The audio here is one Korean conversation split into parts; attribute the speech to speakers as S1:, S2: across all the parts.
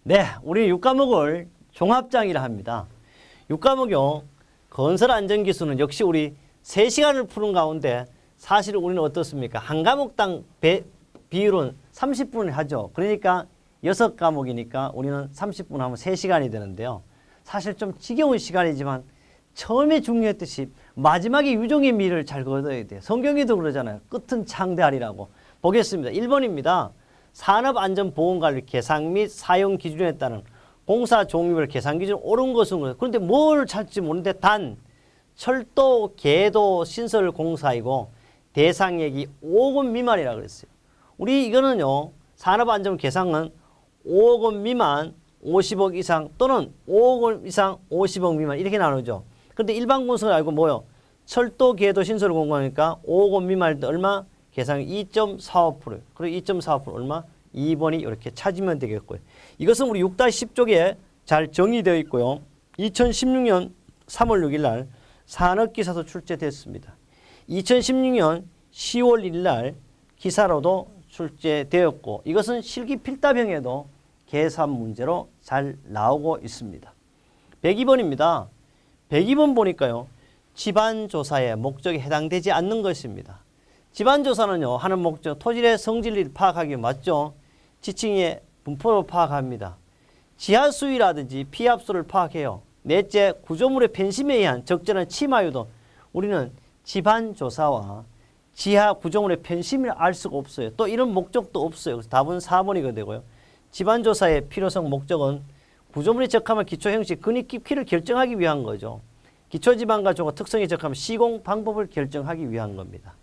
S1: 네, 우리 6과목을 종합장이라 합니다. 6과목요. 건설안전기술은 역시 우리 3시간을 푸는 가운데 사실 우리는 어떻습니까? 한 과목당 비율은 30분을 하죠. 그러니까 6과목이니까 우리는 30분 하면 3시간이 되는데요. 사실 좀 지겨운 시간이지만 처음에 중요했듯이 마지막에 유종의 미를 잘 거둬야 돼요. 성경에도 그러잖아요. 끝은 창대하리라고. 보겠습니다. 1번입니다. 산업안전보건관리 개상 및 사용 기준에 따른 공사 종류별 계산 기준 옳은 것은 그런데 뭘 찾지 모르는데 단 철도, 궤도, 신설 공사이고 대상액이 5억 원 미만이라고 그랬어요. 우리 이거는요. 산업안전 계상은 5억 원 미만, 50억 이상 또는 5억 원 이상, 50억 미만 이렇게 나누죠. 그런데 일반 공사를 알고 뭐요? 철도, 궤도, 신설 공사니까 5억 원 미만일 때 얼마? 계산이 2.45%. 그리고 2.45% 얼마? 2번이 이렇게 찾으면 되겠고요. 이것은 우리 6-10쪽에 잘 정의되어 있고요. 2016년 3월 6일 날 산업기사도 출제됐습니다. 2016년 10월 1일 날 기사로도 출제되었고 이것은 실기 필답형에도 계산 문제로 잘 나오고 있습니다. 102번입니다. 102번 보니까요. 집안조사의 목적에 해당되지 않는 것입니다. 집안조사는요. 하는 목적 토질의 성질을 파악하기 위해 맞죠. 지층의 분포를 파악합니다. 지하수위라든지 피압수를 파악해요. 넷째 구조물의 편심에 의한 적절한 침하유도 우리는 집안조사와 지하 구조물의 편심을 알 수가 없어요. 또 이런 목적도 없어요. 그래서 답은 4번이가 되고요. 집안조사의 필요성 목적은 구조물의 적합한 기초 형식 근입 깊이를 결정하기 위한 거죠. 기초지방가조가 특성이 적합한 시공 방법을 결정하기 위한 겁니다.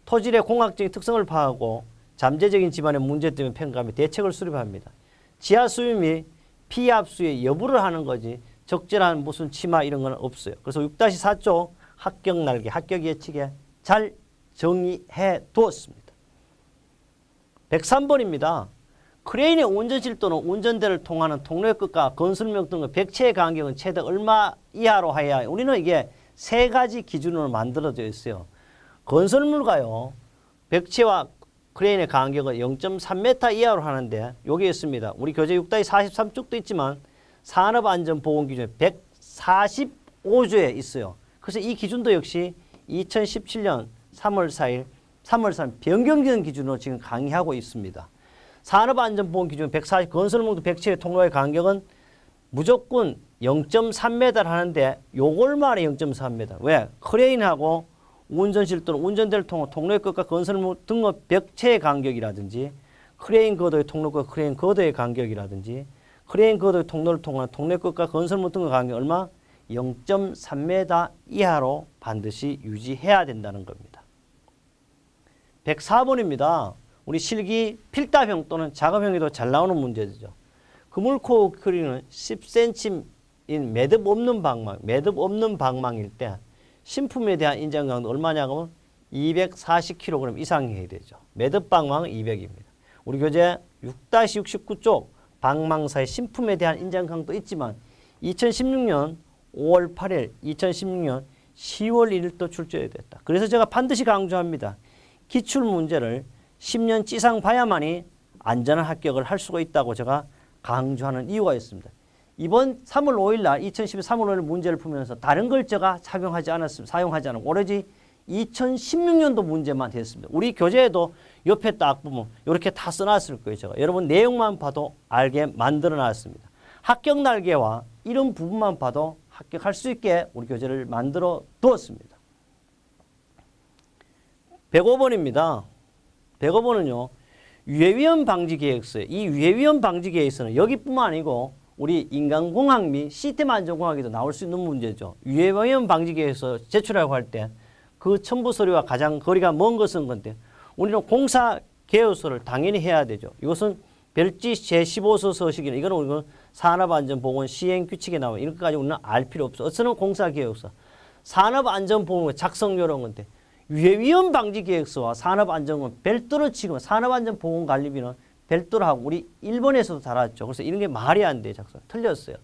S1: 토질의 공학적인 특성을 파악하고 잠재적인 집안의 문제 때문에 평가하며 대책을 수립합니다. 지하수위 및 피압수의 여부를 하는 거지 적절한 무슨 치마 이런 건 없어요. 그래서 6-4쪽 합격 날개, 합격 예측에 잘 정의해 두었습니다. 103번입니다. 크레인의 운전실 또는 운전대를 통하는 통로의 끝과 건설명 등의 백체의 간격은 최대 얼마 이하로 하여야 우리는 이게 3가지 기준으로 만들어져 있어요. 건설물가요. 백체와 크레인의 간격은 0.3m 이하로 하는데 여기 있습니다. 우리 교재 6-43쪽도 있지만 산업안전보건기준에 145조에 있어요. 그래서 이 기준도 역시 2017년 3월 4일 변경된 기준으로 지금 강의하고 있습니다. 산업안전보건기준 140 건설물도 백체의 통로의 간격은 무조건 0.3m를 하는데 요걸 말해 0.3m. 왜? 크레인하고 운전실 또는 운전대를 통한 통로의 끝과 건설물 등의 벽체의 간격이라든지 크레인 거도의 통로과 크레인 거도의 간격이라든지 크레인 거도의 통로를 통한 통로의 끝과 건설물 등의 간격 얼마? 0.3m 이하로 반드시 유지해야 된다는 겁니다. 104번입니다. 우리 실기 필답형 또는 작업형에도 잘 나오는 문제죠. 그물코 크리는 10cm인 매듭 없는 방망일 때 신품에 대한 인정 강도 얼마냐고 하면 240kg 이상이어야 되죠. 매듭 방망은 200입니다. 우리 교재 6-69쪽 방망사의 신품에 대한 인정 강도 있지만 2016년 5월 8일, 2016년 10월 1일도 출제됐다. 그래서 제가 반드시 강조합니다. 기출 문제를 10년 이상 봐야만이 안전한 합격을 할 수가 있다고 제가 강조하는 이유가 있습니다. 이번 3월 5일 날 2012년 3월 5일 문제를 풀면서 다른 걸 제가 사용하지 않았고 오로지 2016년도 문제만 했습니다. 우리 교재에도 옆에 딱 보면 이렇게 다 써놨을 거예요. 제가 여러분 내용만 봐도 알게 만들어 놨습니다. 합격 날개와 이런 부분만 봐도 합격할 수 있게 우리 교재를 만들어 두었습니다. 105번입니다. 105번은요. 유해위험 방지 계획서예요. 이 유해위험 방지 계획서는 여기뿐만 아니고 우리 인간공학 및 시스템 안전공학에도 나올 수 있는 문제죠. 유해위험 방지 계획서 제출하고 할 때 그 첨부 서류와 가장 거리가 먼 것은 건데 우리는 공사 계획서를 당연히 해야 되죠. 이것은 별지 제15서 서식이나 이거는 우리가 산업안전보건 시행규칙에 나와 이런 것까지 우리는 알 필요 없어. 어서는 공사 계획서, 산업안전보건 작성 요런 건데 유해위험 방지 계획서와 산업안전은 별도로 치고 산업안전보건관리비는 별도로 하고 우리 일본에서도 달았죠. 그래서 이런 게 말이 안 돼. 작성 틀렸어요.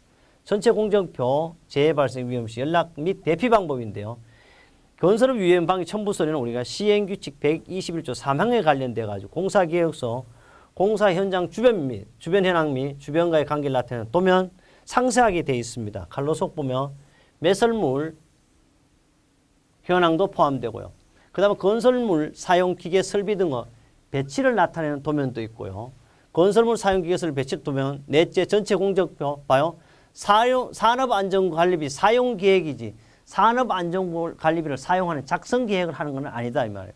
S1: 전체 공정표, 재해 발생 위험시, 연락 및 대피 방법인데요. 건설업 위험 방지 첨부 서류는 우리가 시행규칙 121조 3항에 관련돼 가지고 공사계획서, 공사 현장 주변 및 주변 현황 및 주변과의 관계를 나타내는 도면 상세하게 되어 있습니다. 갈로속 보면 매설물 현황도 포함되고요. 그 다음에 건설물 사용 기계 설비 등의 배치를 나타내는 도면도 있고요. 건설물 사용 기계 설비 배치 도면 넷째 전체 공정표 봐요. 산업안전관리비 사용계획이지 산업안전관리비를 사용하는 작성계획을 하는 건 아니다 이 말이에요.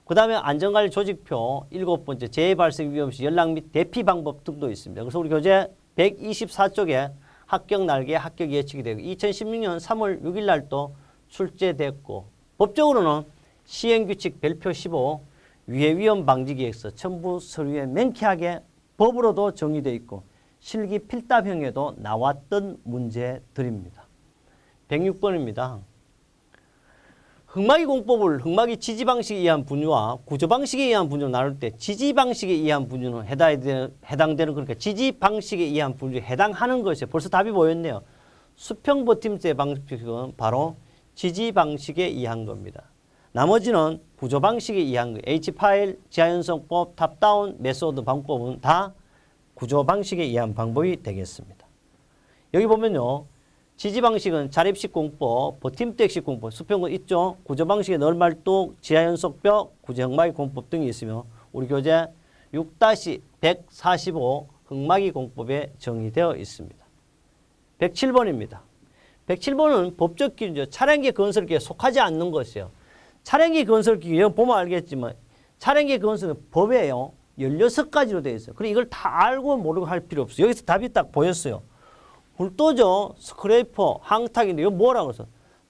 S1: 그 다음에 안전관리 조직표 7번째 재발생 위험시 연락 및 대피 방법 등도 있습니다. 그래서 우리 교재 124쪽에 합격 날개 합격 예측이 되고 2016년 3월 6일 날도 출제됐고 법적으로는 시행규칙 별표 15 위해 위험 방지 계획서 첨부 서류에 명쾌하게 법으로도 정의되어 있고 실기 필답형에도 나왔던 문제들입니다. 106번입니다. 흑마기 공법을 흑마기 지지 방식에 의한 분류와 구조 방식에 의한 분류로 나눌 때 지지 방식에 의한 분류는 해당되는 그러니까 지지 방식에 의한 분류에 해당하는 것이에요. 벌써 답이 보였네요. 수평 버팀제 방식은 바로 지지 방식에 의한 겁니다. 나머지는 구조 방식에 의한 거예요. H파일, 지하연성법, 탑다운, 메소드 방법은 다 구조 방식에 의한 방법이 되겠습니다. 여기 보면요. 지지 방식은 자립식 공법, 버팀택식 공법, 수평은 있죠. 구조 방식에 널말뚝, 지하연속벽, 구조흑마기 공법 등이 있으며 우리 교재 6-145 흑마기 공법에 정의되어 있습니다. 107번입니다. 107번은 법적 기준이죠. 차량기 건설기에 속하지 않는 것이에요. 차량기 건설기계 여기 보면 알겠지만 차량기 건설은 법에요. 16가지로 되어 있어요. 그럼 이걸 다 알고 모르고 할 필요 없어요. 여기서 답이 딱 보였어요. 불도저, 스크래퍼, 항탁인데 이거 뭐라고 해서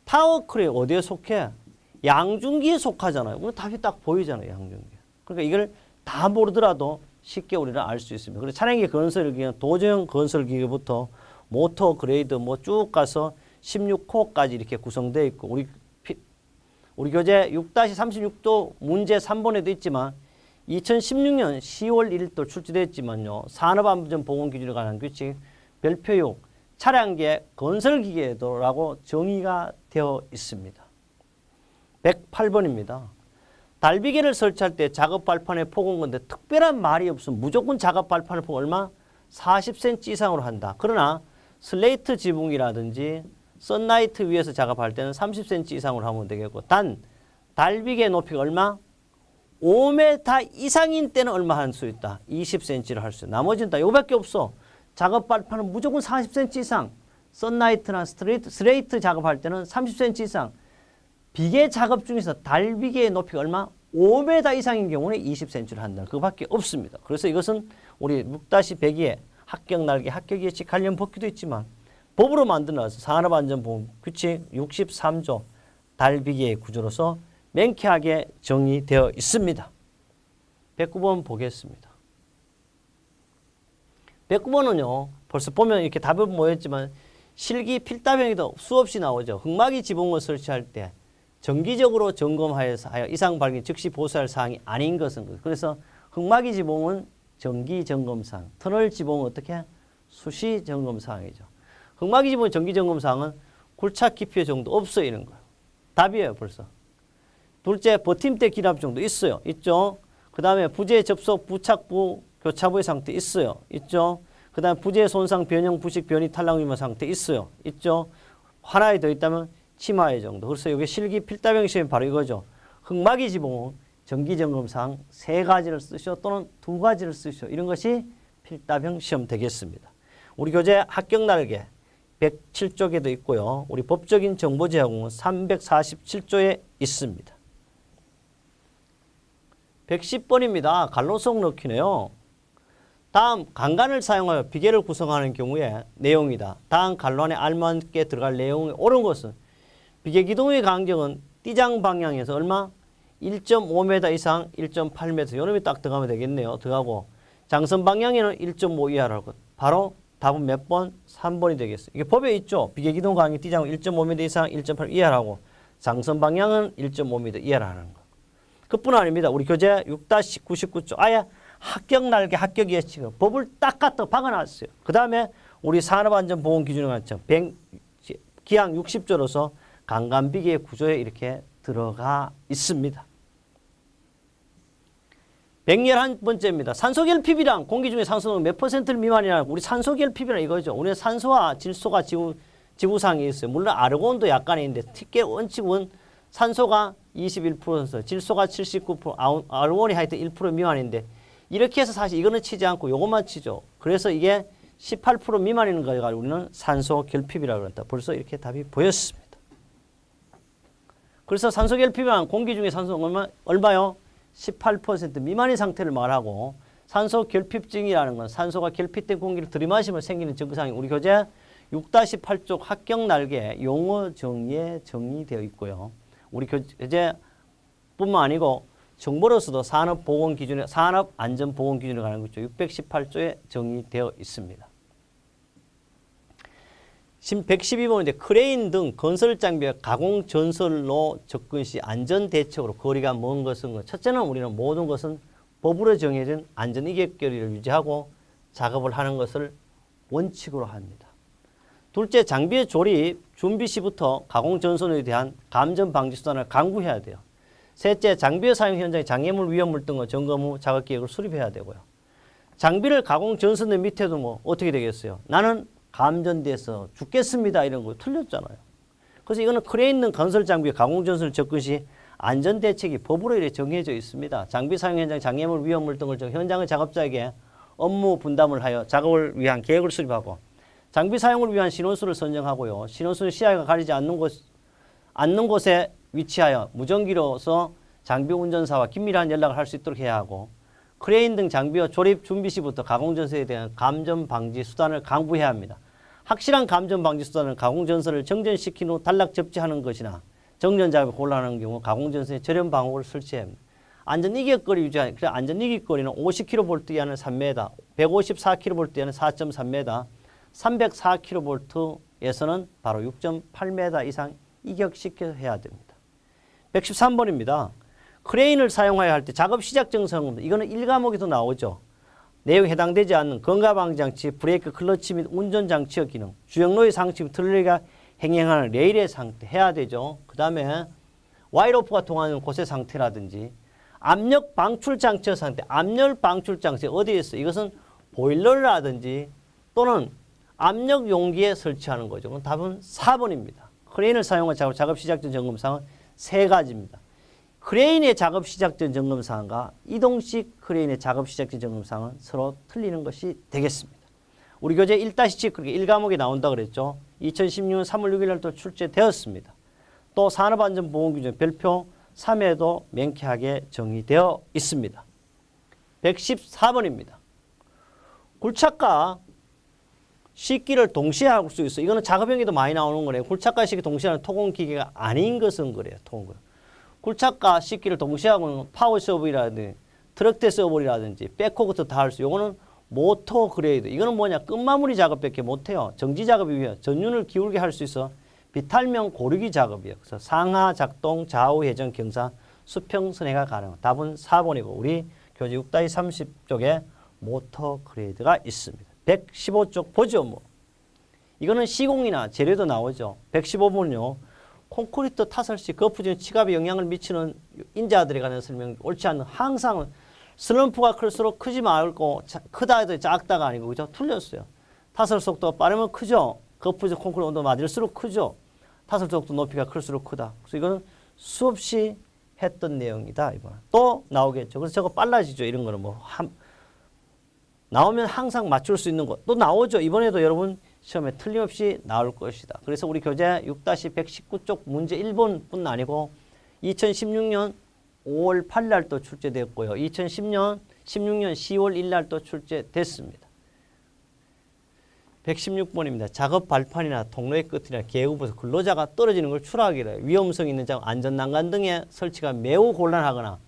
S1: 타워크레인 어디에 속해? 양중기에 속하잖아요. 그럼 답이 딱 보이잖아요. 양중기. 그러니까 이걸 다 모르더라도 쉽게 우리는 알 수 있습니다. 그래서 차량기 건설기는 도저형 건설기계부터 모터 그레이드 뭐 쭉 가서 16호까지 이렇게 구성되어 있고 우리 교재 6-36도 문제 3번에도 있지만 2016년 10월 1일도 출제됐지만요. 산업안전보건기준에 관한 규칙 별표 6 차량계 건설기계도라고 정의가 되어 있습니다. 108번입니다. 달비계를 설치할 때 작업 발판에 폭은 건데 특별한 말이 없으면 무조건 작업 발판의 폭 얼마? 40cm 이상으로 한다. 그러나 슬레이트 지붕이라든지 썬라이트 위에서 작업할 때는 30cm 이상으로 하면 되겠고 단 달비계 높이가 얼마? 5m 이상인 때는 얼마 할 수 있다? 20cm를 할 수 있다. 나머지는 다 이거밖에 없어. 작업 발판은 무조건 40cm 이상. 썬라이트나 스트레이트 작업할 때는 30cm 이상. 비계 작업 중에서 달비계의 높이가 얼마? 5m 이상인 경우는 20cm를 한다. 그거밖에 없습니다. 그래서 이것은 우리 6-102에 합격 날개, 합격 예측 관련 법규도 있지만 법으로 만들어서 산업안전보건 규칙 63조 달비계의 구조로서 명쾌하게 정의되어 있습니다. 109번 보겠습니다. 109번은요. 벌써 보면 이렇게 답은 모였지만 실기 필답형에도 수없이 나오죠. 흑마기 지붕을 설치할 때 정기적으로 점검하여 이상 발견 즉시 보수할 사항이 아닌 것은 그래서 흑마기 지붕은 정기 점검사항, 터널 지붕은 어떻게? 수시 점검사항이죠. 흑마기 지붕 정기 점검사항은 굴착 깊이 정도 없어 이런 거예요. 답이에요 벌써. 둘째 버팀대 기랍 정도 있어요. 있죠. 그 다음에 부재 접속 부착부 교차부의 상태 있어요. 있죠. 그 다음에 부재 손상 변형 부식 변이 탈락 위험 상태 있어요. 있죠. 하나에 더 있다면 치마의 정도. 그래서 이게 실기 필답형 시험이 바로 이거죠. 흑마기 지붕은 정기점검사항 3가지를 쓰셔 또는 2가지를 쓰셔. 이런 것이 필답형 시험 되겠습니다. 우리 교재 합격 날개 107쪽에도 있고요. 우리 법적인 정보제공은 347조에 있습니다. 110번입니다. 간로성 넣기네요. 다음 간간을 사용하여 비계를 구성하는 경우에 내용이다. 다음 간로 안에 알맞게 들어갈 내용이 옳은 것은 비계 기둥의 간격은 띠장 방향에서 얼마? 1.5m 이상 1.8m 요놈이 딱 들어가면 되겠네요. 들어가고 장선 방향에는 1.5 이하라고. 바로 답은 몇 번? 3번이 되겠어요. 이게 법에 있죠. 비계 기둥 간격 띠장은 1.5m 이상 1.8 이하라고. 장선 방향은 1.5m 이하라는 거. 그뿐 아닙니다. 우리 교재 6-99조 아예 합격 날개 합격 예측 법을 딱 갖다 박아놨어요. 그 다음에 우리 산업안전보건기준에 관점 기항 60조로서 간간비계 구조에 이렇게 들어가 있습니다. 111번째입니다. 산소 결핍이랑 공기 중에 산소는 몇 퍼센트 미만이냐. 우리 산소 결핍이란 이거죠. 우리는 산소와 질소가 지구상에 있어요. 물론 아르곤도 약간의 있는데 특히 원칙은 산소가 21%, 질소가 79%, 아르곤이 하여튼 1% 미만인데 이렇게 해서 사실 이거는 치지 않고 요것만 치죠. 그래서 이게 18% 미만인 거 가지고 우리는 산소 결핍이라고 그런다. 벌써 이렇게 답이 보였습니다. 그래서 산소 결핍은 공기 중에 산소는 얼마요? 18% 미만의 상태를 말하고 산소 결핍증이라는 건 산소가 결핍된 공기를 들이마시면 생기는 증상이 우리 교재 6-8쪽 합격 날개 용어 정의에 정의되어 있고요. 우리 교재뿐만 아니고 정보로서도 산업안전보건기준에 관한 것 618조에 정의되어 있습니다. 112번인데 크레인 등 건설 장비와 가공 전설로 접근 시 안전 대책으로 거리가 먼 것은 첫째는 우리는 모든 것은 법으로 정해진 안전 이격거리를 유지하고 작업을 하는 것을 원칙으로 합니다. 둘째, 장비의 조립 준비 시부터 가공 전선에 대한 감전 방지 수단을 강구해야 돼요. 셋째, 장비의 사용 현장에 장애물, 위험물 등의 점검 후 작업 계획을 수립해야 되고요. 장비를 가공 전선의 밑에도 뭐 어떻게 되겠어요? 나는 감전돼서 죽겠습니다. 이런 거 틀렸잖아요. 그래서 이거는 크레인 등 건설 장비 가공 전선을 접근 시 안전 대책이 법으로 이렇게 정해져 있습니다. 장비 사용 현장 장애물, 위험물 등을 현장의 작업자에게 업무 분담을 하여 작업을 위한 계획을 수립하고 장비 사용을 위한 신원수를 선정하고요. 신원수는 시야가 가리지 않는 곳에 위치하여 무전기로서 장비 운전사와 긴밀한 연락을 할 수 있도록 해야 하고 크레인 등 장비와 조립 준비 시부터 가공 전선에 대한 감전 방지 수단을 강구해야 합니다. 확실한 감전 방지 수단은 가공 전선을 정전시킨 후 단락 접지하는 것이나 정전 작업이 곤란한 경우 가공 전선에 절연 방호를 설치해야 합니다. 안전 이격거리 유지하는 그래 안전 이격거리는 50kV 이하는 3m, 154kV 이하는 4.3m, 304kV에서는 바로 6.8m 이상 이격시켜 해야 됩니다. 113번입니다. 크레인을 사용하여 할 때 작업 시작 정상 이거는 1과목에도 나오죠. 내용에 해당되지 않는 건강방지장치, 브레이크, 클러치 및 운전장치의 기능, 주행로의 상치 및 트롤리가 행행하는 레일의 상태 해야 되죠. 그 다음에 와이로프가 통하는 곳의 상태라든지 압력 방출장치의 상태, 압력 방출장치 어디에 있어요? 이것은 보일러라든지 또는 압력 용기에 설치하는 거죠. 그럼 답은 4번입니다. 크레인을 사용한 작업 시작 전 점검사항은 세 가지입니다. 크레인의 작업 시작 전 점검사항과 이동식 크레인의 작업 시작 전 점검사항은 서로 틀리는 것이 되겠습니다. 우리 교재 1-7 그렇게 1과목에 나온다 그랬죠. 2016년 3월 6일 날 또 출제되었습니다. 또 산업안전보건기준 별표 3에도 명쾌하게 정의되어 있습니다. 114번입니다. 굴착과 식기를 동시에 할 수 있어. 이거는 작업형에도 많이 나오는 거래요. 굴착과 식기 동시에 하는 토공기계가 아닌 것은 그래요. 굴착과 식기를 동시에 하고는 파워 서버라든지 트럭대 서버라든지 백호그도 다 할 수. 요거는 모터 그레이드. 이거는 뭐냐? 끝마무리 작업밖에 못해요. 정지 작업이 위해 전륜을 기울게 할 수 있어. 비탈면 고르기 작업이에요. 그래서 상하 작동, 좌우 회전, 경사, 수평 선회가 가능합니다. 답은 4번이고 우리 교재 6-30쪽에 모터 그레이드가 있습니다. 115쪽 보죠. 뭐. 이거는 시공이나 재료도 나오죠. 115번은요. 콘크리트 타설 시 거푸진 치갑에 영향을 미치는 인자들에 관한 설명 옳지 않는 항상 슬럼프가 클수록 크지 말고 크다 해도 작다가 아니고 그죠? 틀렸어요. 타설 속도가 빠르면 크죠. 거푸진 콘크리트 온도 맞을수록 크죠. 타설 속도 높이가 클수록 크다. 그래서 이거는 수없이 했던 내용이다. 이번 또 나오겠죠. 그래서 저거 빨라지죠. 이런 거는 뭐 나오면 항상 맞출 수 있는 것 또 나오죠. 이번에도 여러분 시험에 틀림없이 나올 것이다. 그래서 우리 교재 6-119쪽 문제 1번뿐 아니고 2016년 5월 8일 날 또 출제됐고요. 2016년 10월 1일 날 또 출제됐습니다. 116번입니다. 작업 발판이나 통로의 끝이나 계급부에서 근로자가 떨어지는 걸 추락하기로 해요. 위험성 있는 작업, 안전난간 등의 설치가 매우 곤란하거나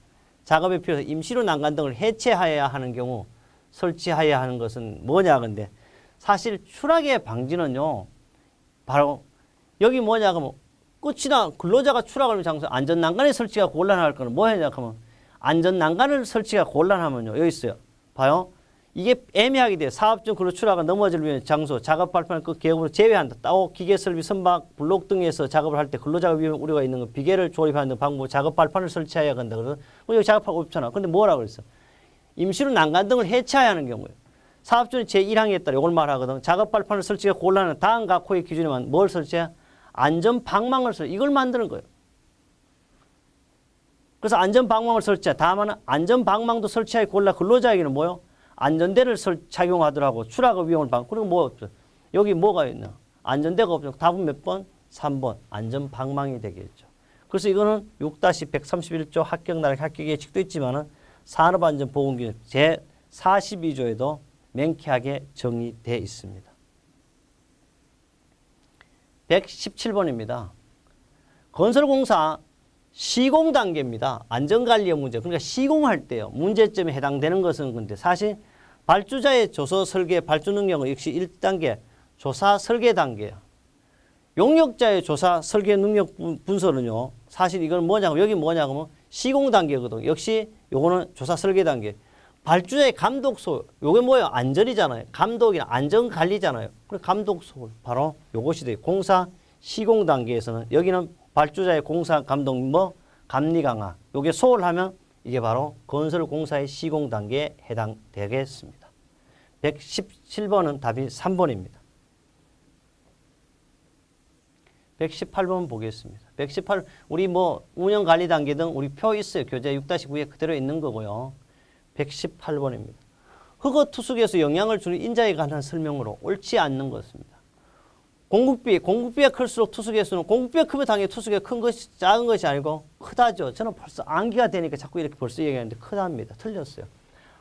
S1: 작업에 필요해서 임시로 난간 등을 해체해야 하는 경우 설치해야 하는 것은 뭐냐 근데 사실 추락의 방지는요 바로 여기 뭐냐 그러면 끝이나 근로자가 추락하는 장소 안전난간의 설치가 곤란할 거는 뭐냐 하면 안전난간을 설치가 곤란하면요 여기 있어요 봐요 이게 애매하게 돼요. 사업 중 근로 추락과 넘어질 위한 장소 작업 발판을 그 계획으로 제외한다. 따오 기계 설비 선박 블록 등에서 작업을 할 때 근로자가 위험 우려가 있는 거 비계를 조립하는 방법 작업 발판을 설치해야 한다. 그래서 여기 작업하고 없잖아. 근데 뭐라 그랬어? 임시로 난간 등을 해체해야 하는 경우예요. 사업주는 제1항에 따라 이걸 말하거든. 작업 발판을 설치가 곤란한 다음 각호의 기준에만 뭘 설치해? 안전 방망을 설치. 이걸 만드는 거예요. 그래서 안전 방망을 설치해. 다만 안전 방망도 설치하기 곤란 근로자에게는 뭐요? 안전대를 착용하더라고. 추락 위험을 방. 그리고 뭐 없죠. 여기 뭐가 있나? 안전대가 없죠. 답은 몇 번? 3번. 안전 방망이 되겠죠. 그래서 이거는 6-131조 합격날 합격 예측도 있지만은 산업안전보건기준 제42조에도 명쾌하게 정의되어 있습니다. 117번입니다. 건설공사 시공 단계입니다. 안전관리의 문제. 그러니까 시공할 때요. 문제점에 해당되는 것은 근데 사실 발주자의 조서 설계 발주 능력은 역시 1단계 조사 설계 단계예요. 용역자의 조사 설계 능력 분석은요. 사실 이건 뭐냐고 여기 뭐냐고 시공 단계거든. 역시 요거는 조사 설계 단계. 발주자의 감독소 요게 뭐예요? 안전이잖아요. 감독이나 안전 관리잖아요. 그래 감독소 바로 요것이 돼요. 공사 시공 단계에서는 여기는 발주자의 공사 감독 뭐 감리 강화. 요게 소홀하면 이게 바로 건설 공사의 시공 단계에 해당되겠습니다. 117번은 답이 3번입니다. 118번 보겠습니다. 118 우리 뭐 운영 관리 단계 등 우리 표 있어요. 교재 6-9에 그대로 있는 거고요. 118번입니다. 흑어 투숙에서 영향을 주는 인자에 관한 설명으로 옳지 않는 것입니다. 공급비가 클수록 투숙의 수는 공급비가 크면 당연히 투숙이 큰 것이 작은 것이 아니고 크다죠. 저는 벌써 암기가 되니까 자꾸 이렇게 벌써 얘기하는데 크답니다. 틀렸어요.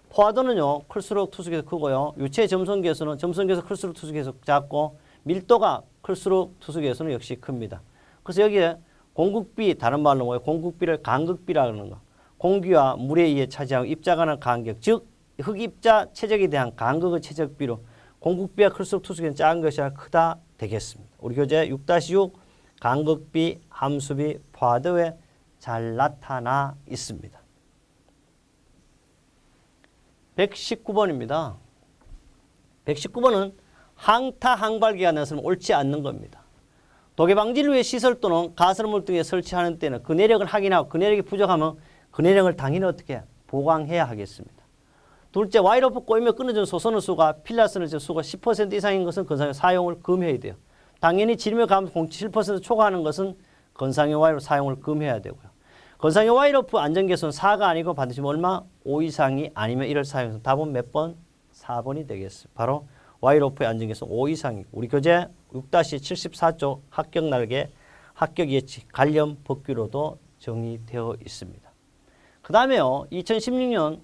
S1: 포화도는요. 클수록 투숙에서 크고요. 유체 점성계수는 점성계에서 클수록 투숙에서 작고 밀도가 클수록 투숙에서는 역시 큽니다. 그래서 여기에 공급비 다른 말로 뭐예요? 공급비를 간극비라는 거. 공기와 물에 의해 차지하고 입자간의 간격 즉 흑입자 최적에 대한 간극의 최적비로 공급비가 클수록 투숙에는 작은 것이 아니라 크다 되겠습니다. 우리 교재 6-6 간극비, 함수비, 포화도에 잘 나타나 있습니다. 119번입니다. 119번은 항타 항발기가 나서는 옳지 않는 겁니다. 도계방지를 위해 시설 또는 가설물 등에 설치하는 때는 그 내력을 확인하고 그 내력이 부족하면 그 내력을 당연히 어떻게 보강해야 하겠습니다. 둘째, 와이로프 꼬이며 끊어진 소선의 수가 필라스의 수가 10% 이상인 것은 건상용 사용을 금해야 돼요. 당연히 지름의 감소 0.7% 초과하는 것은 건상용 와이로프 사용을 금해야 되고요. 건상용 와이로프 안전계수는 4가 아니고 반드시 얼마? 5 이상이 아니면 1을 사용해서 답은 몇 번? 4번이 되겠습니다. 바로 와이로프의 안전계수 5 이상이 우리 교재 6-74조 합격 날개 합격 예측 관련 법규로도 정의되어 있습니다. 그 다음에요. 2016년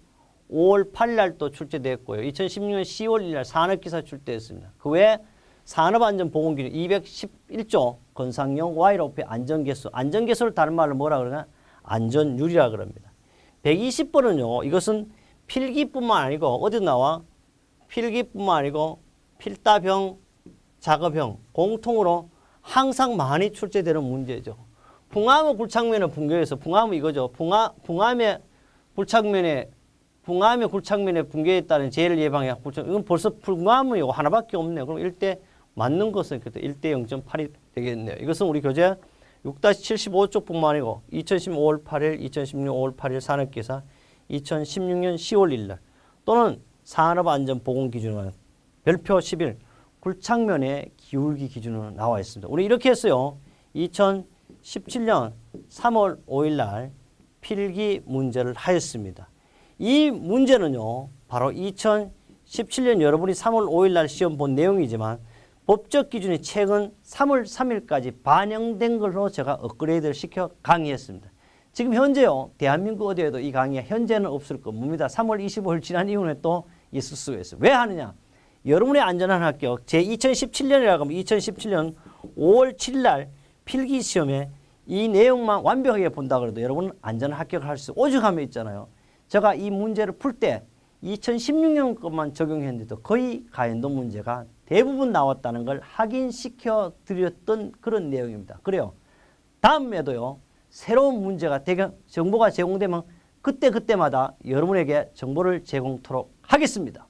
S1: 5월 8일 날 또 출제됐고요. 2016년 10월 1일 날 산업기사 출제했습니다. 그 외에 산업안전보건기준 211조 건상용 와이로프의 안전계수. 안전계수를 다른 말로 뭐라 그러나 안전율이라 그럽니다. 120번은요. 이것은 필기뿐만 아니고 어디도 나와? 필기뿐만 아니고 필답형, 작업형 공통으로 항상 많이 출제되는 문제죠. 붕암의 굴착면의 붕괴에서 붕암은 이거죠. 붕암의 굴착면에 붕괴에 따른 재해를 예방해 굴착. 이건 벌써 붕암은 이거 하나밖에 없네요. 그럼 1대 맞는 것은 1대 0.8이 되겠네요. 이것은 우리 교재 6-75쪽뿐만 아니고 2016년 5월 8일, 2016년 5월 8일 산업기사, 2016년 10월 1일 날 또는 산업안전보건기준은 별표 11 굴착면의 기울기 기준으로 나와 있습니다. 우리 이렇게 했어요. 2017년 3월 5일 날 필기 문제를 하였습니다. 이 문제는요. 바로 2017년 여러분이 3월 5일 날 시험 본 내용이지만 법적 기준이 최근 3월 3일까지 반영된 걸로 제가 업그레이드를 시켜 강의했습니다. 지금 현재요. 대한민국 어디에도 이 강의가 현재는 없을 겁니다. 3월 25일 지난 이후에 또 있을 수가 있어요. 왜 하느냐? 여러분의 안전한 합격 제2017년이라고 하면 2017년 5월 7일 날 필기 시험에 이 내용만 완벽하게 본다 그래도 여러분은 안전한 합격을 할 수 오죽하면 있잖아요. 제가 이 문제를 풀 때 2016년 것만 적용했는데도 거의 가연도 문제가 대부분 나왔다는 걸 확인시켜 드렸던 그런 내용입니다. 그래요. 다음에도요. 새로운 문제가 정보가 제공되면 그때마다 여러분에게 정보를 제공토록 하겠습니다.